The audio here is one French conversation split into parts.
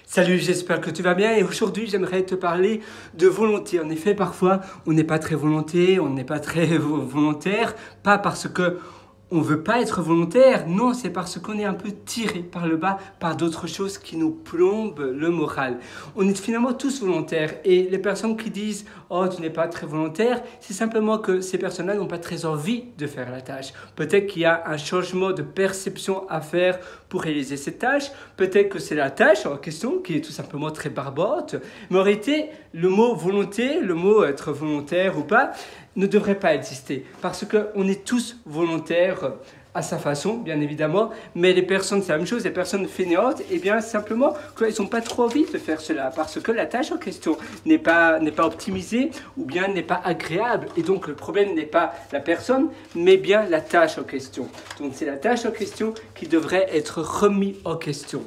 Salut, j'espère que tu vas bien et aujourd'hui j'aimerais te parler de volonté. En effet, parfois on n'est pas très volontaire, pas parce que on veut pas être volontaire, non, c'est parce qu'on est un peu tiré par le bas par d'autres choses qui nous plombent le moral. On est finalement tous volontaires et les personnes qui disent « Oh, tu n'es pas très volontaire », c'est simplement que ces personnes-là n'ont pas très envie de faire la tâche. Peut-être qu'il y a un changement de perception à faire pour réaliser cette tâche, peut-être que c'est la tâche en question qui est tout simplement très barbote, mais en réalité, le mot volonté, le mot être volontaire ou pas, ne devrait pas exister parce qu'on est tous volontaires à sa façon, bien évidemment, mais les personnes, c'est la même chose, les personnes fainéantes, eh bien simplement qu'elles n'ont pas trop envie de faire cela parce que la tâche en question n'est pas optimisée ou bien n'est pas agréable et donc le problème n'est pas la personne mais bien la tâche en question. Donc c'est la tâche en question qui devrait être remise en question,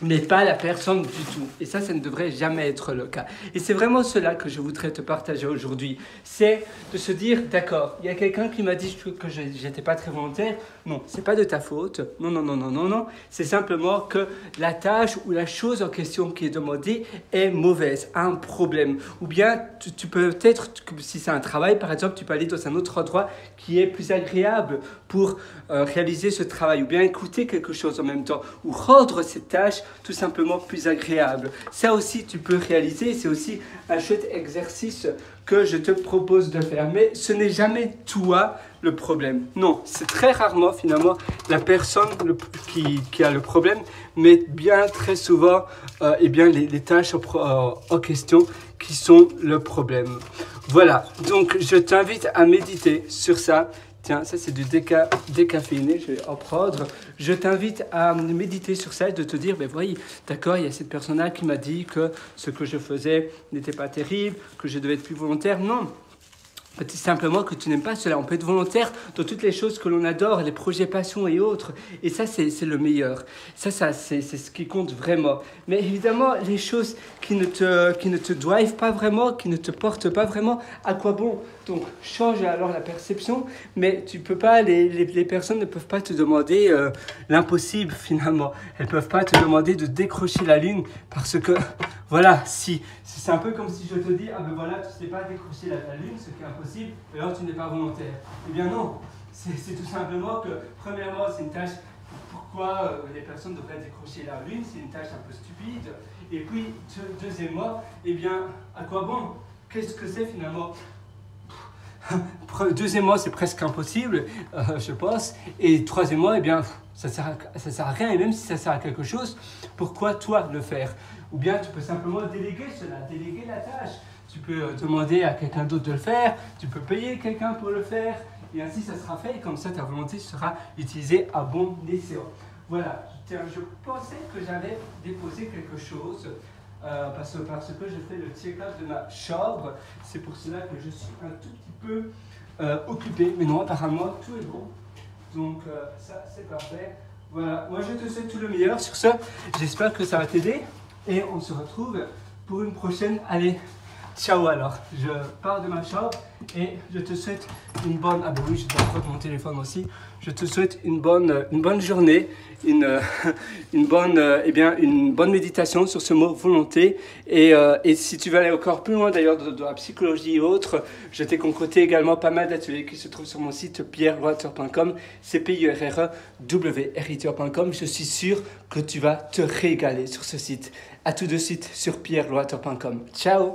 mais pas la personne du tout. Et ça ne devrait jamais être le cas. Et c'est vraiment cela que je voudrais te partager aujourd'hui. C'est de se dire, d'accord, il y a quelqu'un qui m'a dit que je n'étais pas très volontaire. Non, c'est pas de ta faute. Non. C'est simplement que la tâche ou la chose en question qui est demandée est mauvaise, a un problème. Ou bien, tu peux peut-être, si c'est un travail, par exemple, tu peux aller dans un autre endroit qui est plus agréable pour réaliser ce travail. Ou bien écouter quelque chose en même temps. Ou rendre cette tâche tout simplement plus agréable. Ça aussi, tu peux réaliser. C'est aussi un chouette exercice que je te propose de faire. Mais ce n'est jamais toi le problème. Non, c'est très rarement finalement la personne qui a le problème, mais bien très souvent eh bien, les tâches en question qui sont le problème. Voilà, donc je t'invite à méditer sur ça. Tiens, ça c'est du décaféiné, je vais en prendre. Je t'invite à méditer sur ça et de te dire, ben voyez, d'accord, il y a cette personne-là qui m'a dit que ce que je faisais n'était pas terrible, que je devais être plus volontaire. Non, c'est simplement que tu n'aimes pas cela. On peut être volontaire dans toutes les choses que l'on adore, les projets passion et autres. Et ça, c'est le meilleur. Ça c'est ce qui compte vraiment. Mais évidemment, les choses qui ne te doivent pas vraiment, qui ne te portent pas vraiment, à quoi bon? Donc, change alors la perception, mais tu peux pas, les personnes ne peuvent pas te demander l'impossible finalement. Elles ne peuvent pas te demander de décrocher la lune parce que, voilà, si c'est un peu comme si je te dis, ah ben voilà, tu ne sais pas décrocher la lune, ce qui est impossible, et alors tu n'es pas volontaire. Eh bien non, c'est tout simplement que, premièrement, c'est une tâche, pourquoi les personnes devraient décrocher la lune, c'est une tâche un peu stupide. Et puis, deuxièmement, eh bien, à quoi bon? Qu'est-ce que c'est finalement? Deuxièmement, c'est presque impossible, je pense. Et troisièmement, eh bien, ça sert à rien. Et même si ça sert à quelque chose, pourquoi toi le faire? Ou bien tu peux simplement déléguer cela, déléguer la tâche. Tu peux demander à quelqu'un d'autre de le faire, tu peux payer quelqu'un pour le faire, et ainsi ça sera fait. Et comme ça, ta volonté sera utilisée à bon escient. Voilà, tiens, je pensais que j'avais déposé quelque chose. Parce que je fais le check-up de ma chambre, c'est pour cela que je suis un tout petit peu occupé, mais non, apparemment tout est bon, donc ça c'est parfait. Voilà, moi je te souhaite tout le meilleur sur ça, j'espère que ça va t'aider et on se retrouve pour une prochaine. Allez, ciao alors, je pars de ma chambre et je te souhaite une bonne... Ah ben oui, je dois prendre mon téléphone aussi. Je te souhaite une bonne journée, une bonne méditation sur ce mot volonté. Et si tu veux aller encore plus loin d'ailleurs dans la psychologie et autres, je t'ai concocté également pas mal d'ateliers qui se trouvent sur mon site pierreloiter.com, cpierrew.com. Je suis sûr que tu vas te régaler sur ce site. À tout de suite sur pierreloiter.com. Ciao!